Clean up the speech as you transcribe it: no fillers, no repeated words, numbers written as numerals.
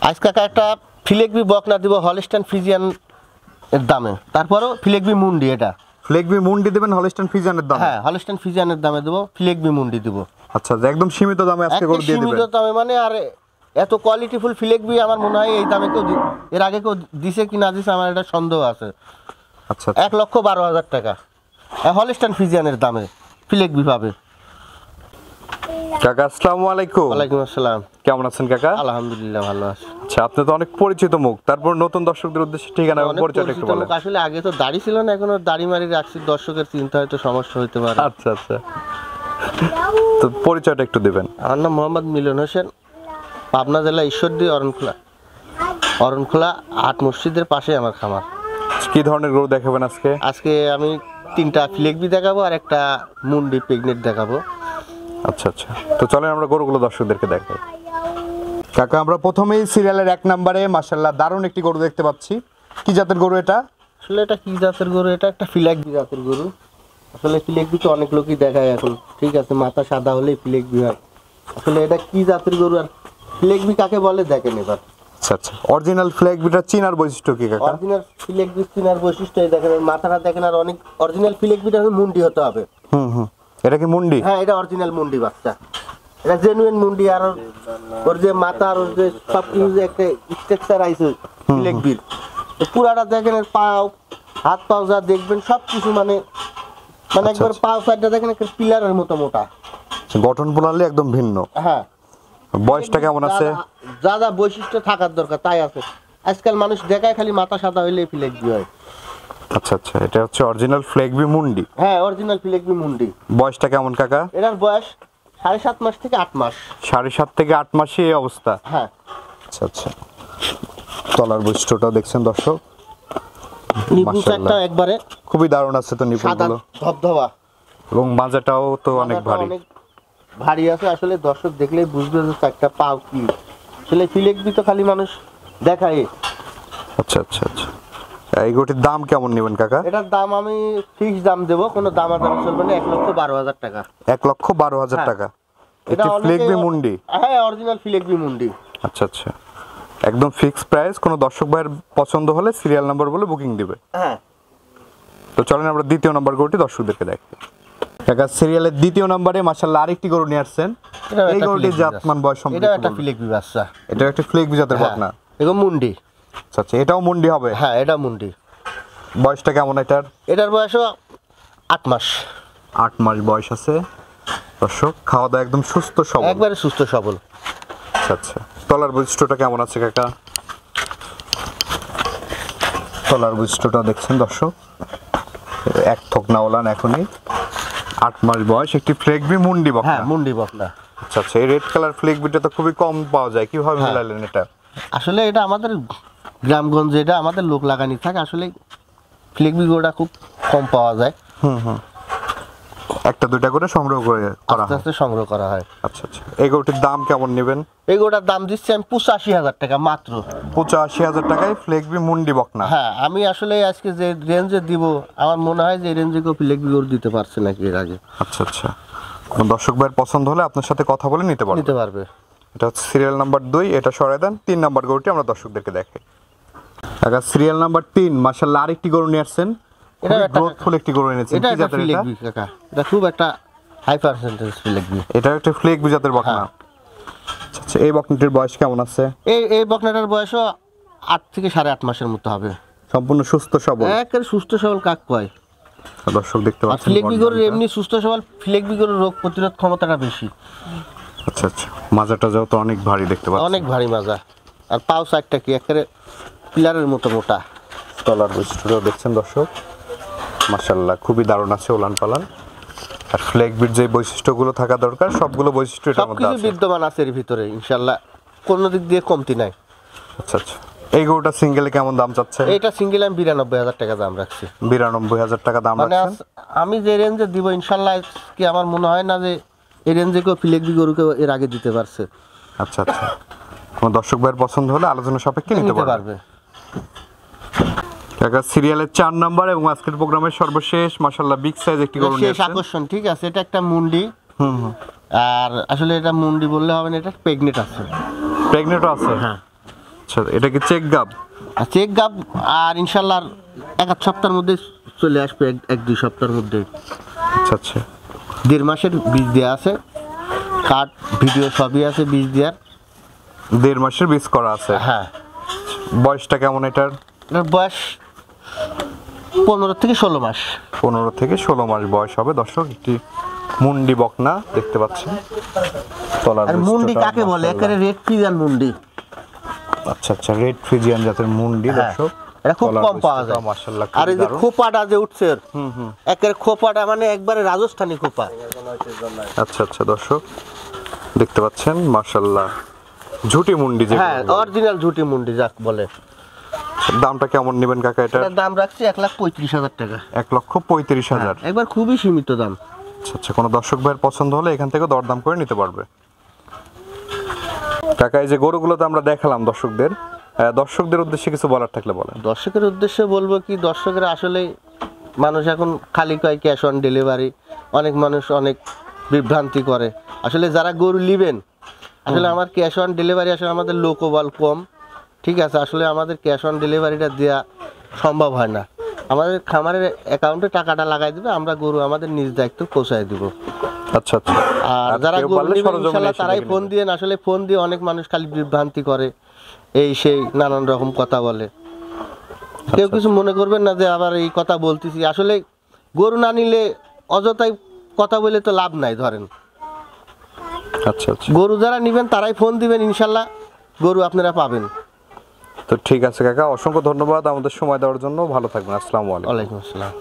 আজ কাকা একটা ফিলেকবি বকনা দিব হলস্টাইন ফ্রিজিয়ান এর দামে, তারপরও ফিলেকবি মুন্ডি। এটা ফ্লেগবি মুন্ডি দিবেন হলস্টাইন ফ্রিজিয়ানের দামে? হ্যাঁ, হলস্টাইন ফ্রিজিয়ানের দামে দেবো, ফিলেকবি মুন্ডি দিব। আচ্ছা, একদম সীমিত দামে আজকে করে দিয়ে দিবেন। সীমিত দামে মানে, আর এত কোয়ালিটিফুল ফিলেকবি আমার মনে হয় এই দামে কেউ এর আগে কেউ দিছে কি না দিছে আমার এটা সন্দেহ আছে। আচ্ছা, 1,12,000 টাকা হলস্টাইন ফ্রিজিয়ানের দামে ফিলেকবি পাবে। কাকা আসসালামু আলাইকুম। ওয়ালাইকুম আসসালাম। কেমন আছেন কাকা? আলহামদুলিল্লাহ ভালো আছি। আচ্ছা, আপনি তো অনেক পরিচিত মুখ, তারপর নতুন দর্শকদের উদ্দেশ্যে ঠিকানা এবং পরিচয়টা একটু বলেন। আসলে আগে তো দাড়ি ছিল না, এখন দাড়ি মারি রাখছি, দর্শকের চিন্তা হয়তো সমস্যা হতে পারে। আচ্ছা আচ্ছা, তো পরিচয়টা একটু দিবেন। আমার নাম মোহাম্মদ মিলন হোসেন, পাবনা জেলা ঈশ্বরদী অরণখোলা আট মসজিদের পাশে আমার খামার। কি ধরনের গরু দেখাবেন আজকে? আজকে আমি 3টা ফিলেকবি দেখাবো আর একটা মুন্ডি প্রেগনেন্ট দেখাবো। আচ্ছা আচ্ছা, তো চলেন আমরা গরুগুলো দর্শকদেরকে দেখাই। কাকা, আমরা প্রথমেই সিরিয়ালের 1 নম্বরে মাশাআল্লাহ দারুণ একটি গরু দেখতে পাচ্ছি। কি জাতের গরু এটা? আসলে এটা কি জাতের গরু? এটা একটা ফিলেকবি জাতের গরু। আসলে ফিলেকবি তো অনেক লোকই দেখায় এখন, ঠিক আছে, মাথা সাদা হলেই ফিলেকবি হয়। আসলে এটা কি জাতের গরু আর ফিলেকবি কাকে বলে দেখেন এবার। আচ্ছা আচ্ছা, অরিজিনাল ফ্লেগবিটার চিনার বৈশিষ্ট্য কি কাকা? অরিজিনাল ফিলেকবি চিনার বৈশিষ্ট্য এই দেখেন, মাথাটা দেখেন, আর অনেক অরিজিনাল ফিলেকবিটা মুন্ডি হতে হবে। এটা কি মুন্ডি? হ্যাঁ, এটা অরিজিনাল মুন্ডি বাচ্চা, এটা জেনুইন মুন্ডি। আর ওর যে মাথা আর ওর যে সব কিছু যে একটা স্ট্রাকচার আইছে ফিলেকবির, পুরাটা দেখেন, পাও হাত পাও যা দেখবেন সব কিছু মানে একবার পাও সাইডটা দেখেন একটা পিলারের মতো মোটা, গঠন প্রণালী একদম ভিন্ন। হ্যাঁ। বয়সটা কেমন আছে? যা যা বৈশিষ্ট্য থাকার দরকার তাই আছে। আজকাল মানুষ দেখায় খালি মাথা সাদা হইলে ফিলেকবি হয়। আচ্ছা আচ্ছা, এটা হচ্ছে অরিজিনাল ফ্লেগবি মুন্ডি। হ্যাঁ, অরিজিনাল ফিলেকবি মুন্ডি। বয়সটা কেমন কাকা? এটার বয়স 7.5 মাস থেকে 8 মাস। 7.5 থেকে 8 মাসে এই অবস্থা? হ্যাঁ। আচ্ছা আচ্ছা, তলার বৈশিষ্ট্যটা দেখছেন দর্শক, নিপুণটা একবারে খুবই দারুণ আছে তো নিপুণগুলো, ধবধবা, এবং মাজাটাও তো অনেক ভারী। অনেক ভারী আছে। আসলে দর্শক দেখলেই বুঝবে যে চারটা পাও কি। আসলে ফিলেকবি তো খালি মানুষ দেখায়। আচ্ছা আচ্ছা আচ্ছা, এই গরুটির দাম কেমন নেবেন কাকা? এটার দাম আমি ফিক্স দাম দেবো, কোনো দাম আর দাম চলবে না, 1,12,000 টাকা। 1,12,000 টাকা? এটা ফ্লেগবি মুন্ডি? হ্যাঁ, অরিজিনাল ফিলেকবি মুন্ডি। আচ্ছা আচ্ছা, একদম ফিক্স প্রাইস। কোনো দর্শক ভাইয়ের পছন্দ হলে সিরিয়াল নাম্বার বলে বুকিং দিবে। হ্যাঁ, তো চলেন আমরা দ্বিতীয় নাম্বার গরুটি দর্শকদেরকে দেখাই। কাকা, সিরিয়ালের দ্বিতীয় নম্বরে মাশাআল্লাহ আরেকটি গরু নিয়ে আসছেন। এই গরুটির জাতমান বয়স সম্পর্কে এটা একটা ফিলেকবি বাচ্চা। এটা একটা ফ্লেগবি জাতের বকনা? এগো মুন্ডি। আচ্ছা আচ্ছা, এটাও মুন্ডি হবে? হ্যাঁ, এটা মুন্ডি। বয়সটা কেমন এটার? এটার বয়সও 8 মাস। 8 মাস বয়স আছে দর্শক, খাওয়া দাওয়া একদম সুস্থ সবল, একবারে সুস্থ সবল। আচ্ছা আচ্ছা, তলার বৈশিষ্ট্যটা কেমন আছে কাকা? তলার বৈশিষ্ট্যটা দেখছেন দর্শক, এক থোক না ওলান, এখনই 8 মাস বয়স, একটি ফ্লেগবি মুন্ডি বকনা। হ্যাঁ, মুন্ডি বকনা। আচ্ছা আচ্ছা, এই রেড কালার ফ্লেগবিটা তো খুবই কম পাওয়া যায়, কিভাবে মিলালেন এটা? আসলে এটা আমাদের গ্রামগঞ্জে এটা আমাদের লোক লাগানি থাকে, আসলে ফিলেকবি গরুটা খুব কম পাওয়া যায়। একটা দুইটা করে সংগ্রহ করে করা আস্তে আস্তে সংগ্রহ করা হয়। আচ্ছা আচ্ছা, এই গরুটির দাম কেমন নেবেন? এই গরুটার দাম দিচ্ছি আমি 85,000 টাকা মাত্র। 85,000 টাকায় ফ্লেগবি মুন্ডি বকনা? হ্যাঁ, আমি আসলে আজকে যে রেঞ্জে দিব আমার মনে হয় যে এই রেঞ্জে কেউ ফিলেকবি গরু দিতে পারছে নাকি এর আগে। আচ্ছা আচ্ছা, দর্শক ভাইয়ের পছন্দ হলে আপনার সাথে কথা বলে নিতে পারবে। এটা হচ্ছে সিরিয়াল নাম্বার 2, এটা সরাই দেন। 3 নাম্বার গরুটি আমরা দর্শকদেরকে দেখাই। কাকা, সিরিয়াল নাম্বার 3 মাশাআল্লাহ আরেকটি গরু নিয়ে আসছেন। এটা গ্রোথফুল একটি গরু এনেছেন। এটা একটা ফিলেকবি কাকা, এটা খুব একটা হাই পার্সেন্টেজ ফিলেকবি। এটা একটা ফ্লেগবি জাতের বকনা? আচ্ছা আচ্ছা, এই বকনাটির বয়স কেমন আছে? এই বকনাটার বয়সও 8 থেকে 8.5 মাসের মতো হবে। সম্পূর্ণ সুস্থ সবল? একেবারে সুস্থ সবল কাক কয়। দর্শক দেখতে পাচ্ছেন ফিলেকবি গরুর এমনি সুস্থ সবল, ফিলেকবি গরুর রোগ প্রতিরোধ ক্ষমতাটা বেশি। আচ্ছা আচ্ছা, মাজাটা যাও তো অনেক ভারী দেখতে পাচ্ছেন, অনেক ভারী মাজা, আর পাও সাইডটা কি একেবারে পিলারের মতো মোটা। তলার বৈশিষ্ট্যটাও দেখছেন দর্শক, মাশাআল্লাহ খুবই দারুণ আছে ওলান পালান, আর ফ্লেগবির যে বৈশিষ্ট্যগুলো থাকা দরকার সবগুলো বৈশিষ্ট্য এটার মধ্যে আছে, বিদ্যমান আছে এর ভিতরে ইনশাআল্লাহ, কোনো দিক দিয়ে কমতি নাই। আচ্ছা আচ্ছা, এই গরুটা সিঙ্গেলে কেমন দাম চাচ্ছেন? এটা সিঙ্গেল আমি 92,000 টাকা দাম রাখছি। 92,000 টাকা দাম রাখছেন? আমি যে রেঞ্জে দিব ইনশাআল্লাহ কি আমার মনে হয় না যে এই রেঞ্জে কেউ ফিলেকবি গরুকে এর আগে দিতে পারছে। আচ্ছা আচ্ছা, কোনো দর্শক ভাইয়ের পছন্দ হলে আলোচনা সাপেক্ষে নিতে পারবে। কাকা, সিরিয়ালের 4 নাম্বার এবং আজকের প্রোগ্রামের সর্বশেষ মাশাআল্লাহ বিগ সাইজ একটি গরু নিয়ে শেষ আকর্ষণ, ঠিক আছে, এটা একটা মুন্ডি। আর আসলে এটা মুন্ডি বললে হবে না, এটা প্রেগনেন্ট আছে। প্রেগনেন্টও আছে? হ্যাঁ, আচ্ছা, এটা কি চেক গাব? আর চেক গাব, আর ইনশাল্লাহ এক সপ্তাহের মধ্যে চলে আসবে, এক দুই সপ্তাহের মধ্যে। আচ্ছা আচ্ছা, 1.5 মাসের বীজ দেওয়া আছে, কার্ড ভিডিও সবই আছে বীজ দেওয়ার। 1.5 মাসের বীজ করা আছে। হ্যাঁ। বয়সটা কেমন এটার? এটার বয়স 15 থেকে 16 মাস। 15 থেকে 16 মাস বয়স হবে দর্শক। একটি মুন্ডি বকনা দেখতে পাচ্ছেন। তলার আর মুন্ডি বৈশিষ্ট্যটা কাকে বলে? মাশাআল্লাহ। একেবারে রেড ফ্রিজিয়ান মুন্ডি। আচ্ছা আচ্ছা, রেড ফ্রিজিয়ান জাতের মুন্ডি হ্যাঁ, দর্শক। এটা খুব তলার কম পাওয়া যায়। বৈশিষ্ট্যটা মাশাআল্লাহ আর খুবই এই যে দারুণ। খোপাটা যে উঠছে, একেবারে খোপাটা মানে একবারে রাজস্থানী খোপা। আচ্ছা আচ্ছা দর্শক দেখতে পাচ্ছেন মাশাআল্লাহ, ঝুটি মুন্ডি যে। হ্যাঁ, অরিজিনাল ঝুটি মুন্ডি যাক বলে। দামটা কেমন নেবেন কাকা এটা? এটার দাম রাখছি 1,35,000 টাকা। 1,35,000। একবার খুবই সীমিত দাম। আচ্ছা আচ্ছা, কোনো দর্শক ভাইয়ের পছন্দ হলে এখান থেকে দরদাম করে নিতে পারবে। কাকা এই যে গরুগুলোতে আমরা দেখালাম দর্শকদের, দর্শকদের উদ্দেশ্যে কিছু বলার থাকলে বলেন। দর্শকের উদ্দেশ্যে বলবো কি, দর্শকের আসলে মানুষ এখন খালি কয় ক্যাশ অন ডেলিভারি, অনেক মানুষ অনেক বিভ্রান্তি করে। আসলে যারা গরু নেবেন, আসলে আমার ক্যাশ অন ডেলিভারি, আসলে আমাদের লোকবল কম, ঠিক আছে, আসলে আমাদের ক্যাশ অন ডেলিভারিটা দেওয়া সম্ভব হয় না। আমাদের খামারের অ্যাকাউন্টে টাকাটা লাগাই দেবে, আমরা গরু আমাদের নিজ দায়িত্ব পৌঁছায় দিব। আচ্ছা আচ্ছা, আর যারা গরু নেবেন ইনশাল্লাহ তারাই ফোন দিয়ে, আসলে ফোন দিয়ে অনেক মানুষ খালি বিভ্রান্তি করে, এই সেই নানান রকম কথা বলে। কেউ কিছু মনে করবেন না যে আবার এই কথা বলতেছি, আসলে গরু না নিলে অযথাই কথা বলে তো লাভ নাই। ধরেন আচ্ছা আচ্ছা, গরু যারা নেবেন তারাই ফোন দিবেন, ইনশাল্লাহ গরু আপনারা পাবেন। তো ঠিক আছে কাকা, অসংখ্য ধন্যবাদ আমাদের সময় দেওয়ার জন্য। ভালো থাকবেন। আসসালামু আলাইকুম। ওয়ালাইকুম আসসালাম।